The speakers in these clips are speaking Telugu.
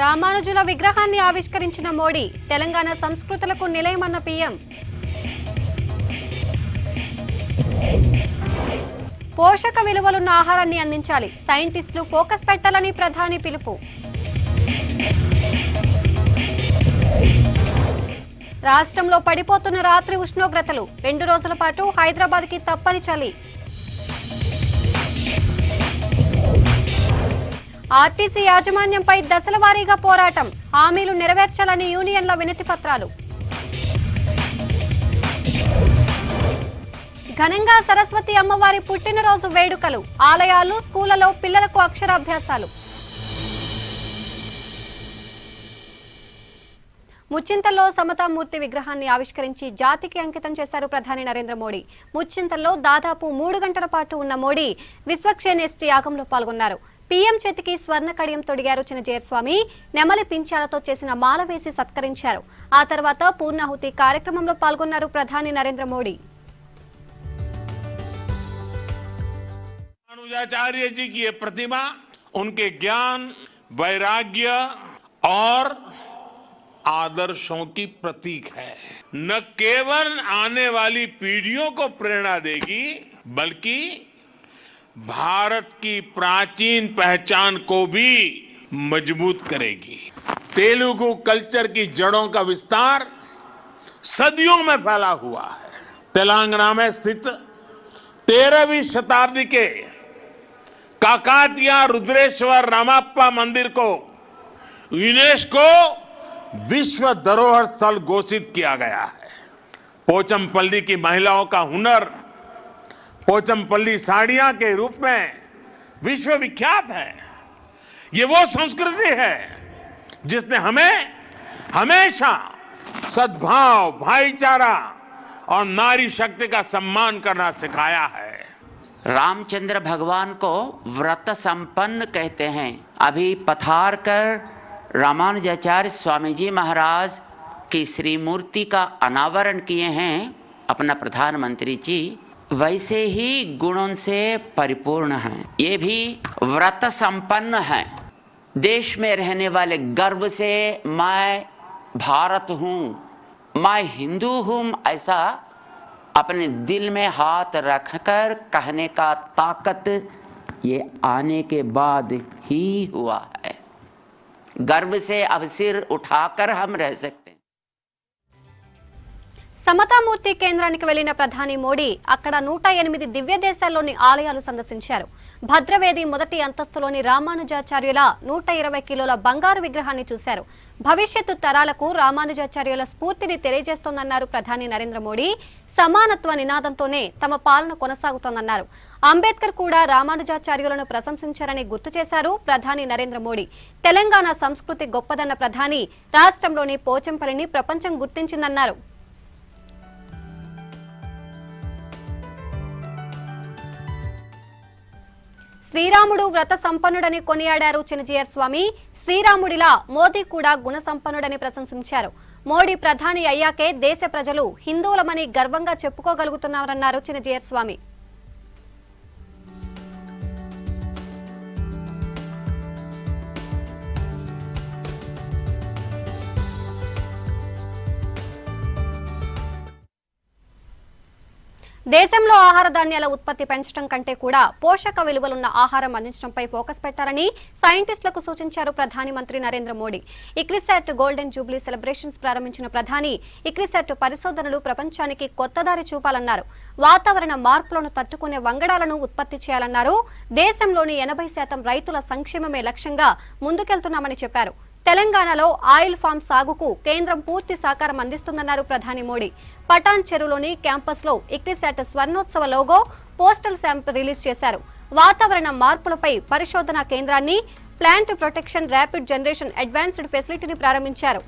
రామానుజుల విగ్రహాన్ని ఆవిష్కరించిన మోడీ తెలంగాణ సంస్కృతులకు నిలయమన్న పీఎం. పోషక విలువలున్న ఆహారాన్ని అందించాలి, సైంటిస్టులు ఫోకస్ పెట్టాలని ప్రధాని పిలుపు. రాష్ట్రంలో పడిపోతున్న రాత్రి ఉష్ణోగ్రతలు, 2 రోజుల పాటు హైదరాబాద్కి తప్పని చలి. ఆర్టీసీ యాజమాన్యంపై దశల వారీగా పోరాటం, హామీలు నెరవేర్చాలని యూనియన్ల వినతి పత్రాలు. ఘనంగా సరస్వతి అమ్మవారి పుట్టినరోజు వేడుకలు, ఆలయాలు, స్కూళ్లలో పిల్లలకు అక్షరాభ్యాసాలు. ముచ్చింతల్లో సమతామూర్తి విగ్రహాన్ని ఆవిష్కరించి జాతికి అంకితం చేశారు ప్రధాని నరేంద్ర మోడీ. ముచ్చింతల్లో దాదాపు 3 గంటల పాటు ఉన్న మోడీ విశ్వక్షేణేష్టి యాగంలో పాల్గొన్నారు. పీఎం చేతికి స్వర్ణ కడియం తొడిగారు చినజీయర్ స్వామి. నెమలి పింఛాలతో చేసిన మాల వేసి సత్కరించారు. ఆ తర్వాత పూర్ణాహుతి కార్యక్రమంలో పాల్గొన్నారు ప్రధాని నరేంద్ర మోడీ. रामानुजाचार्य जी की ये प्रतिमा उनके ज्ञान, वैराग्य और आदर्शों की प्रतीक है। न केवल आने वाली पीढ़ियों को प्रेरणा देगी, बल्कि भारत की प्राचीन पहचान को भी मजबूत करेगी। तेलुगु कल्चर की जड़ों का विस्तार सदियों में फैला हुआ है। तेलंगाना में स्थित 13वीं शताब्दी के काकातिया रुद्रेश्वर रामाप्पा मंदिर को यूनेस्को विश्व धरोहर स्थल घोषित किया गया है। पोचमपल्ली की महिलाओं का हुनर पोचमपल्ली साड़ियां के रूप में विश्व विख्यात है। ये वो संस्कृति है जिसने हमें हमेशा सद्भाव, भाईचारा और नारी शक्ति का सम्मान करना सिखाया है। रामचंद्र भगवान को व्रत संपन्न कहते हैं। अभी पधार कर रामानुजाचार्य स्वामी जी महाराज की श्री मूर्ति का अनावरण किए हैं अपना प्रधानमंत्री जी। वैसे ही गुणों से परिपूर्ण हैं। ये भी व्रत संपन्न हैं। देश में रहने वाले गर्व से मैं भारत हूँ, मैं हिंदू हूँ, ऐसा अपने दिल में हाथ रखकर कहने का ताकत ये आने के बाद ही हुआ है। गर्व से अब सिर उठाकर हम रह सकते हैं। సమతామూర్తి కేంద్రానికి వెళ్లిన ప్రధాని మోడీ అక్కడ 108 దివ్య దేశాల్లోని ఆలయాలు సందర్శించారు. భద్రవేది మొదటి అంతస్తులోని రామానుజాచార్యుల 120 కిలోల బంగారు విగ్రహాన్ని చూశారు. భవిష్యత్తు తరాలకు రామానుజాచార్యుల స్ఫూర్తిని తెలియజేస్తోందన్నారు ప్రధాని నరేంద్ర మోడీ. సమానత్వ నినాదంతోనే తమ పాలన కొనసాగుతోందన్నారు. అంబేద్కర్ కూడా రామానుజాచార్యులను ప్రశంసించారని గుర్తు చేశారు ప్రధాని నరేంద్ర మోడీ. తెలంగాణ సంస్కృతి గొప్పదన్న ప్రధాని రాష్ట్రంలోని పోచంపల్లిని ప్రపంచం గుర్తించిందన్నారు. శ్రీరాముడు వ్రత సంపన్నుడని కొనియాడారు చినజీయర్ స్వామి. శ్రీరాముడిలా మోదీ కూడా గుణ సంపన్నుడని ప్రశంసించారు. మోడీ ప్రధాని అయ్యాకే దేశ ప్రజలు హిందువులమని గర్వంగా చెప్పుకోగలుగుతున్నారన్నారు చినజీయర్ స్వామి. దేశంలో ఆహార ధాన్యాల ఉత్పత్తి పెంచడం కంటే కూడా పోషక విలువలున్న ఆహారం అందించడంపై ఫోకస్ పెట్టాలని సైంటిస్టులకు సూచించారు ప్రధాని మంత్రి Narendra Modi. ICRISAT golden Jubilee celebrations ప్రారంభించిన ప్రధాని ఇక్రిసాట్ పరిశోధనలు ప్రపంచానికి కొత్త దారి చూపాలన్నారు. వాతావరణ మార్పులను తట్టుకునే వంగడాలను ఉత్పత్తి చేయాలన్నారు. దేశంలోని 80% రైతుల సంక్షేమమే లక్ష్యంగా ముందుకెళ్తున్నామని చెప్పారు. తెలంగాణలో ఆయిల్ ఫామ్ సాగుకు కేంద్రం పూర్తి సహకారం అందిస్తుందన్నారు ప్రధాని మోడీ. పటాన్ చెరువులోని క్యాంపస్ లో ఇక్రిసాట్ స్వర్ణోత్సవ లోగో, పోస్టల్ స్టాంప్ రిలీజ్ చేశారు. వాతావరణ మార్పులపై పరిశోధనా కేంద్రాన్ని, plant protection rapid generation advanced ఫెసిలిటీని ప్రారంభించారు.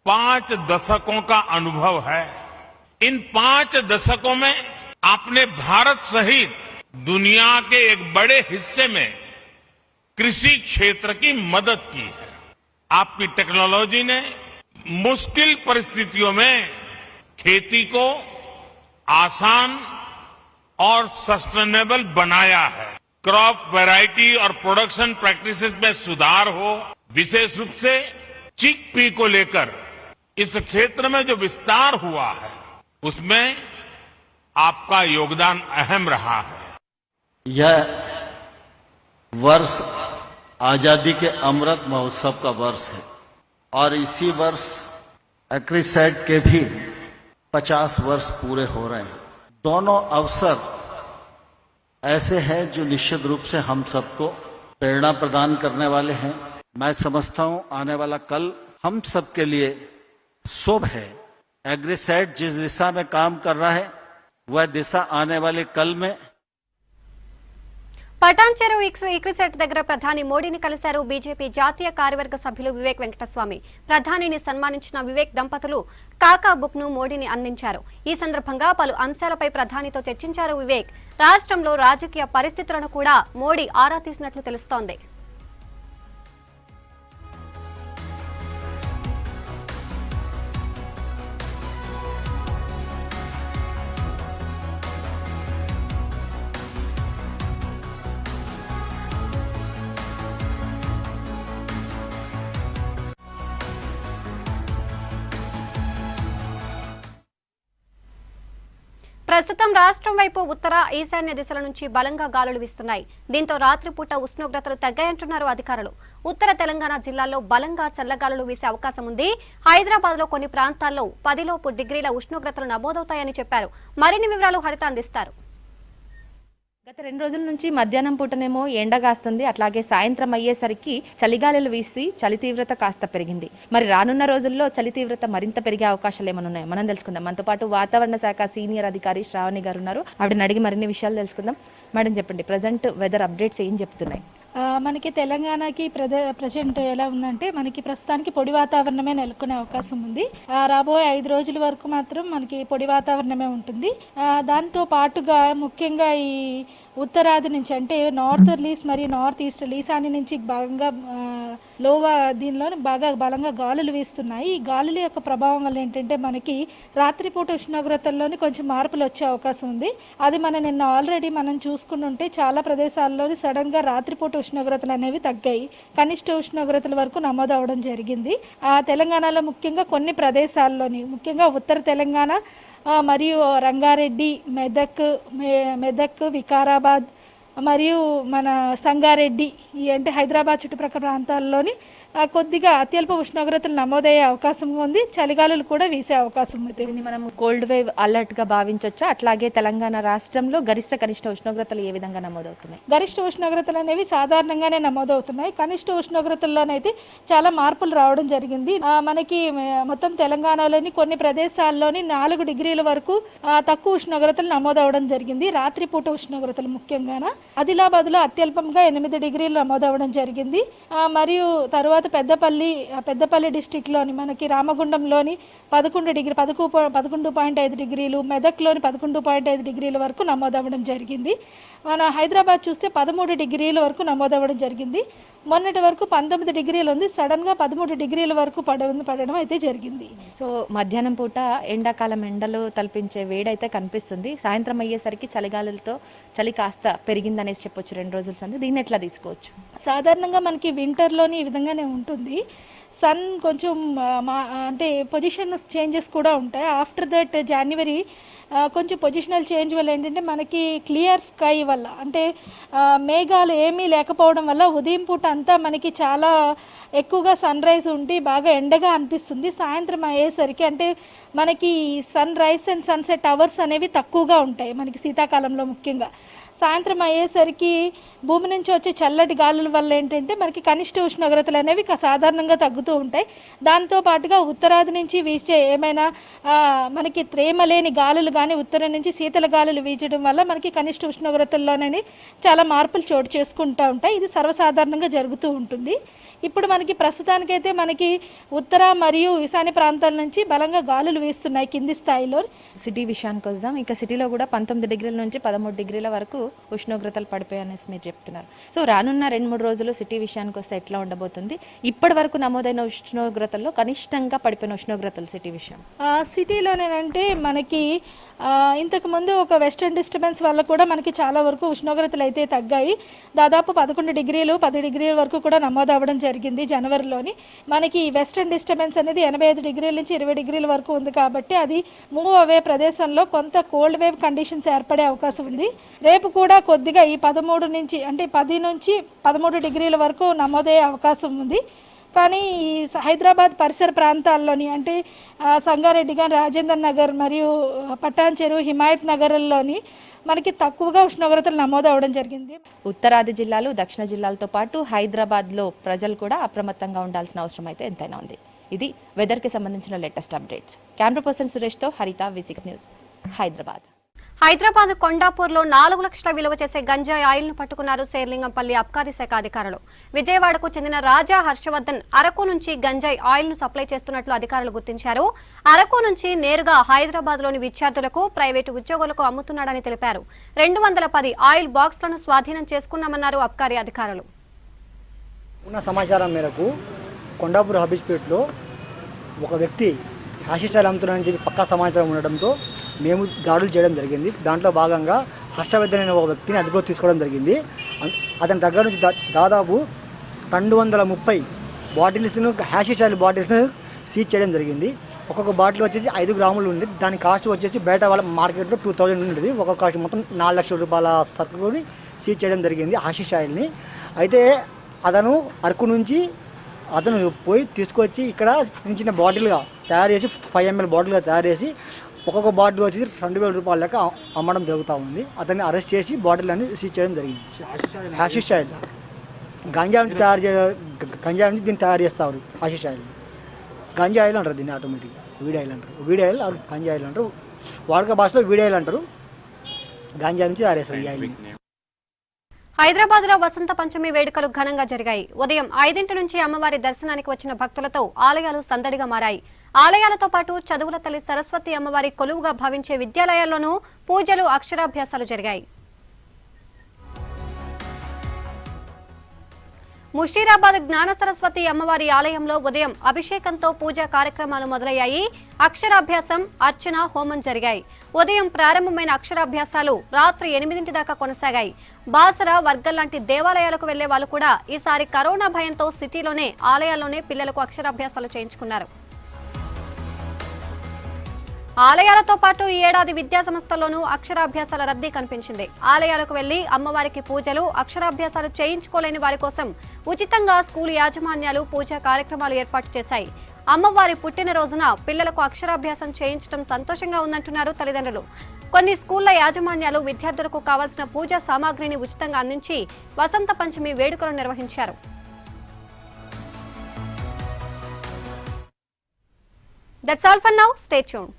5 दशकों का अनुभव है। इन 5 दशकों में आपने भारत सहित दुनिया के एक बड़े हिस्से में कृषि क्षेत्र की मदद की है। आपकी टेक्नोलॉजी ने मुश्किल परिस्थितियों में खेती को आसान और सस्टेनेबल बनाया है। क्रॉप वैरायटी और प्रोडक्शन प्रैक्टिसेस में सुधार हो, विशेष रूप से चिकपी को लेकर इस क्षेत्र में जो विस्तार हुआ है उसमें आपका योगदान अहम रहा है। यह वर्ष आजादी के अमृत महोत्सव का वर्ष है और इसी वर्ष एग्रीसेट के भी 50 वर्ष पूरे हो रहे हैं। दोनों अवसर ऐसे हैं जो निश्चित रूप से हम सबको प्रेरणा प्रदान करने वाले हैं। मैं समझता हूं आने वाला कल हम सबके लिए शुभ है। एग्रीसेट जिस दिशा में काम कर रहा है वह दिशा आने वाले कल में పటాన్ చెరువు ఈక్రిసెట్ దగ్గర ప్రధాని మోడీని కలిశారు బీజేపీ జాతీయ కార్యవర్గ సభ్యులు వివేక్ వెంకటస్వామి. ప్రధానిని సన్మానించిన వివేక్ దంపతులు కాకా బుక్ ను మోడీని అందించారు. ఈ సందర్భంగా పలు అంశాలపై ప్రధానితో చర్చించారు వివేక్. రాష్ట్రంలో రాజకీయ పరిస్థితులను కూడా మోడీ ఆరా తీసినట్లు తెలుస్తోంది. ప్రస్తుతం రాష్ట్రం వైపు ఉత్తర ఈశాన్య దిశల నుంచి బలంగా గాలులు వీస్తున్నాయి. దీంతో రాత్రిపూట ఉష్ణోగ్రతలు తగ్గాయంటున్నారు అధికారులు. ఉత్తర తెలంగాణ జిల్లాల్లో బలంగా చల్లగాలులు వీసే అవకాశం ఉంది. హైదరాబాద్ లో కొన్ని ప్రాంతాల్లో 10 డిగ్రీల ఉష్ణోగ్రతలు నమోదవుతాయని చెప్పారు. మరిన్ని వివరాలు హరిత అందిస్తారు. గత 2 రోజుల నుంచి మధ్యాహ్నం పూటనేమో ఎండగాస్తుంది, అట్లాగే సాయంత్రం అయ్యేసరికి చలిగాలులు వీసి చలి తీవ్రత కాస్త పెరిగింది. మరి రానున్న రోజుల్లో చలి తీవ్రత మరింత పెరిగే అవకాశాలు ఏమైనా ఉన్నాయో మనం తెలుసుకుందాం. మనతో పాటు వాతావరణ శాఖ సీనియర్ అధికారి శ్రావణి గారు ఉన్నారు. ఆవిడని అడిగి మరిన్ని విషయాలు తెలుసుకుందాం. మేడం చెప్పండి, ప్రజెంట్ వెదర్ అప్డేట్స్ ఏం చెప్తున్నాయి? మనకి తెలంగాణకి ప్రజెంట్ ఎలా ఉందంటే మనకి ప్రస్తుతానికి పొడి వాతావరణమే నెలకొనే అవకాశం ఉంది. రాబోయే 5 రోజుల వరకు మాత్రం మనకి పొడి వాతావరణమే ఉంటుంది. దాంతో పాటుగా ముఖ్యంగా ఈ ఉత్తరాది నుంచి అంటే నార్తర్లీస్ మరియు నార్త్ ఈస్టర్లీ ఈశాన్య నుంచి భాగంగా దీనిలో బాగా బలంగా గాలులు వీస్తున్నాయి. ఈ గాలుల యొక్క ప్రభావం వల్ల ఏంటంటే మనకి రాత్రిపూట ఉష్ణోగ్రతల్లోని కొంచెం మార్పులు వచ్చే అవకాశం ఉంది. అది నిన్న ఆల్రెడీ మనం చూసుకుంటుంటే చాలా ప్రదేశాల్లోని సడన్ గా రాత్రిపూట ఉష్ణోగ్రతలు అనేవి తగ్గాయి. కనిష్ట ఉష్ణోగ్రతల వరకు నమోదు అవడం జరిగింది. తెలంగాణలో ముఖ్యంగా కొన్ని ప్రదేశాల్లోని ముఖ్యంగా ఉత్తర తెలంగాణ మరియు రంగారెడ్డి, మెదక్, వికారాబాద్ మరియు మన సంగారెడ్డి అంటే హైదరాబాద్ చుట్టుప్రక్కల ప్రాంతాల్లోని కొద్దిగా అత్యల్ప ఉష్ణోగ్రతలు నమోదయ్యే అవకాశం ఉంది. చలిగాలులు కూడా వీసే అవకాశం ఉంది. దీన్ని మనం కోల్డ్ వేవ్ అలర్ట్ గా భావించవచ్చా? అట్లాగే తెలంగాణ రాష్ట్రంలో గరిష్ట కనిష్ట ఉష్ణోగ్రతలు ఏ విధంగా నమోదవుతున్నాయి? గరిష్ట ఉష్ణోగ్రతలు అనేవి సాధారణంగానే నమోదవుతున్నాయి. కనిష్ట ఉష్ణోగ్రతల్లోనైతే చాలా మార్పులు రావడం జరిగింది. మనకి మొత్తం తెలంగాణలోని కొన్ని ప్రదేశాల్లోని 4 డిగ్రీల వరకు తక్కువ ఉష్ణోగ్రతలు నమోదవడం జరిగింది. రాత్రిపూట ఉష్ణోగ్రతలు ముఖ్యంగా ఆదిలాబాద్ లో అత్యల్పంగా 8 డిగ్రీలు నమోదవడం జరిగింది. మరియు తర్వాత పెద్దపల్లి డిస్టిక్ లోని మనకి రామగుండంలోని 11.5 డిగ్రీలు, మెదక్లోని 11.5 డిగ్రీల వరకు నమోదవడం జరిగింది. మన హైదరాబాద్ చూస్తే 13 డిగ్రీల వరకు నమోదవడం జరిగింది. మొన్నటి వరకు 19 డిగ్రీలు ఉంది, సడన్ గా 13 డిగ్రీల వరకు పడడం అయితే జరిగింది. సో మధ్యాహ్నం పూట ఎండాకాలం ఎండలు తలపించే వేడైతే కనిపిస్తుంది. సాయంత్రం అయ్యేసరికి చలిగాలులతో చలి కాస్త పెరిగిందనేసి చెప్పొచ్చు 2 రోజుల సంది. దీన్ని ఎట్లా తీసుకోవచ్చు? సాధారణంగా మనకి వింటర్లోని ఈ విధంగానే ఉంటుంది. సన్ కొంచెం అంటే పొజిషన్ చేంజెస్ కూడా ఉంటాయి. ఆఫ్టర్ దట్ జనవరి కొంచెం పొజిషనల్ చేంజ్ వల్ల ఏంటంటే మనకి క్లియర్ స్కై వల్ల అంటే మేఘాలు ఏమీ లేకపోవడం వల్ల ఉదయం పూట అంతా మనకి చాలా ఎక్కువగా సన్ రైజ్ ఉండి బాగా ఎండగా అనిపిస్తుంది. సాయంత్రం అయ్యేసరికి అంటే మనకి sunrise and sunset hours అనేవి తక్కువగా ఉంటాయి మనకి శీతాకాలంలో. ముఖ్యంగా సాయంత్రం అయ్యేసరికి భూమి నుంచి వచ్చే చల్లటి గాలుల వల్ల ఏంటంటే మనకి కనిష్ట ఉష్ణోగ్రతలు అనేవి సాధారణంగా తగ్గుతూ ఉంటాయి. దాంతో పాటుగా ఉత్తరాది నుంచి వీచే ఏమైనా మనకి తేమ లేని గాలులు కానీ ఉత్తరం నుంచి శీతల గాలులు వీచడం వల్ల మనకి కనిష్ట ఉష్ణోగ్రతల్లోనే చాలా మార్పులు చోటు చేసుకుంటూ ఉంటాయి. ఇది సర్వసాధారణంగా జరుగుతూ ఉంటుంది. ఇప్పుడు మనకి ప్రస్తుతానికైతే మనకి ఉత్తర మరియు ఈశాన్య ప్రాంతాల నుంచి బలంగా గాలులు గాలులు వీస్తున్నాయి కింది స్థాయిలో. సిటీ విషయానికి వద్దాం. ఇక సిటీలో కూడా 19 డిగ్రీల నుంచి 13 డిగ్రీల వరకు ఉష్ణోగ్రతలు పడిపోయాయనేసి మీరు చెప్తున్నారు. సో రానున్న 2-3 రోజులు సిటీ విషయానికి వస్తే ఎట్లా ఉండబోతుంది? ఇప్పటి వరకు నమోదైన ఉష్ణోగ్రతల్లో కనిష్టంగా పడిపోయిన ఉష్ణోగ్రతలు సిటీ విషయం. సిటీలోనేనంటే మనకి ఇంతకు ముందు ఒక వెస్టర్న్ డిస్టర్బెన్స్ వల్ల కూడా మనకి చాలా వరకు ఉష్ణోగ్రతలు అయితే తగ్గాయి. దాదాపు 11 డిగ్రీలు 10 డిగ్రీల వరకు కూడా నమోదు అవ్వడం జరిగింది జనవరిలోని. మనకి వెస్టర్న్ డిస్టర్బెన్స్ అనేది 85 డిగ్రీల నుంచి 20 డిగ్రీల వరకు ఉంది కాబట్టి అది మూవ్ అవే ప్రదేశంలో కొంత కోల్డ్ వేవ్ కండిషన్స్ ఏర్పడే అవకాశం ఉంది. రేపు కూడా కొద్దిగా ఈ 13 నుంచి అంటే 10 నుంచి 13 డిగ్రీల వరకు నమోదయ్యే అవకాశం ఉంది. కానీ ఈ హైదరాబాద్ పరిసర ప్రాంతాల్లోని అంటే సంగారెడ్డి కానీ, రాజేందర్ నగర్ మరియు పటాన్ చెరువు, హిమాయత్ నగర్లోని మనకి తక్కువగా ఉష్ణోగ్రతలు నమోదు అవడం జరిగింది. ఉత్తరాది జిల్లాలు, దక్షిణ జిల్లాలతో పాటు హైదరాబాద్లో ప్రజలు కూడా అప్రమత్తంగా ఉండాల్సిన అవసరం అయితే ఎంతైనా ఉంది. ఇది వెదర్కి సంబంధించిన లేటెస్ట్ అప్డేట్స్. కెమెరా పర్సన్ సురేష్తో హరిత, V6 న్యూస్, హైదరాబాద్. హైదరాబాద్ కొండాపూర్లో 4 లక్షల విలువ చేసే గంజాయి ఆయిల్ను పట్టుకున్నారు శేర్లింగంపల్లి అబ్కారీ శాఖ అధికారులు. విజయవాడకు చెందిన రాజా హర్షవర్ధన్ అరకు నుంచి గంజాయి ఆయిల్ను సప్లై చేస్తున్నట్లు అధికారులు గుర్తించారు. అరకు నుంచి నేరుగా హైదరాబాద్లోని విద్యార్థులకు, ప్రైవేటు ఉద్యోగులకు అమ్ముతున్నాడని తెలిపారు. 210 ఆయిల్ బాక్స్లను స్వాధీనం చేసుకున్నామన్నారు అబ్కారీ అధికారులు. ఉన్న సమాచారం మేరకు కొండాపూర్ హబీజ్పేట్లో ఒక వ్యక్తి హ్యాషిషాలు అమ్ముతున్నాడని చెప్పి పక్కా సమాచారం ఉండడంతో మేము దాడులు చేయడం జరిగింది. దాంట్లో భాగంగా హర్షవర్ధన్ అనే ఒక వ్యక్తిని అదుపులో తీసుకోవడం జరిగింది. అతని దగ్గర నుంచి దాదాపు 230 బాటిల్స్ను హ్యాషిషాల్ బాటిల్స్ను సీజ్ చేయడం జరిగింది. ఒక్కొక్క బాటిల్ వచ్చేసి 5 గ్రాములు ఉంది. దాని కాస్ట్ వచ్చేసి బయట వాళ్ళ మార్కెట్లో 2000 ఉండేది. ఒక్కొక్క కాస్ట్ మొత్తం 4 లక్షల రూపాయల సరుకుని సీజ్ చేయడం జరిగింది హాషిష్ ఆయిల్ని. అయితే అతను అరకు నుంచి పోయి తీసుకొచ్చి ఇక్కడ చిన్న బాటిల్గా తయారు చేసి 5 ml బాటిల్గా తయారు చేసి ఒక్కొక్క బాటిల్ వచ్చేసి 2000 రూపాయల లెక్క అమ్మడం జరుగుతూ ఉంది. అతన్ని అరెస్ట్ చేసి బాటిల్ అన్ని సీజ్ చేయడం జరిగింది. హాషిష్ ఆయిల్ గంజా నుంచి గంజా నుంచి దీన్ని తయారు చేస్తారు. హాషిష్ ఆయిల్ గంజా ఆయిల్ అంటారు దీన్ని, ఆటోమేటిక్గా వీడి ఆయిల్ అంటారు. వీడి ఆయిల్ గంజా ఆయిల్ అంటారు, వాడుక భాషలో వీడి ఆయిల్ అంటారు. గంజా నుంచి తయారు చేస్తారు ఈ ఆయిల్ని. హైదరాబాద్ లో వసంత పంచమి వేడుకలు ఘనంగా జరిగాయి. ఉదయం 5 నుంచి అమ్మవారి దర్శనానికి వచ్చిన భక్తులతో ఆలయాలు సందడిగా మారాయి. ఆలయాలతో పాటు చదువుల తల్లి సరస్వతి అమ్మవారి కొలువుగా భావించే విద్యాలయాల్లోనూ పూజలు, అక్షరాభ్యాసాలు జరిగాయి. ముషీరాబాద్ జ్ఞాన సరస్వతి అమ్మవారి ఆలయంలో ఉదయం అభిషేకంతో పూజా కార్యక్రమాలు మొదలయ్యాయి. అక్షరాభ్యాసం, అర్చన, హోమం జరిగాయి. ఉదయం ప్రారంభమైన అక్షరాభ్యాసాలు రాత్రి 8 దాకా కొనసాగాయి. బాసర, వర్గల్ లాంటి దేవాలయాలకు వెళ్లే వాళ్ళు కూడా ఈసారి కరోనా భయంతో సిటీలోనే ఆలయాల్లోనే పిల్లలకు అక్షరాభ్యాసాలు చేయించుకున్నారు. ఆలయాలతో పాటు ఈ ఏడాది విద్యా సంస్థల్లోనూ అక్షరాభ్యాసాల రద్దీ కనిపించింది. ఆలయాలకు వెళ్లి అమ్మవారికి పూజలు, అక్షరాభ్యాసాలు చేయించుకోలేని వారి కోసం ఉచితంగా స్కూల్ యాజమాన్యాలు పూజా కార్యక్రమాలు ఏర్పాటు చేశాయి. అమ్మవారి పుట్టినరోజున పిల్లలకు అక్షరాభ్యాసం చేయించడం సంతోషంగా ఉందంటున్నారు తల్లిదండ్రులు. కొన్ని స్కూళ్ల యాజమాన్యాలు విద్యార్థులకు కావాల్సిన పూజా సామాగ్రిని ఉచితంగా అందించి వసంత పంచమి వేడుకలు నిర్వహించారు. That's all for now. Stay tuned.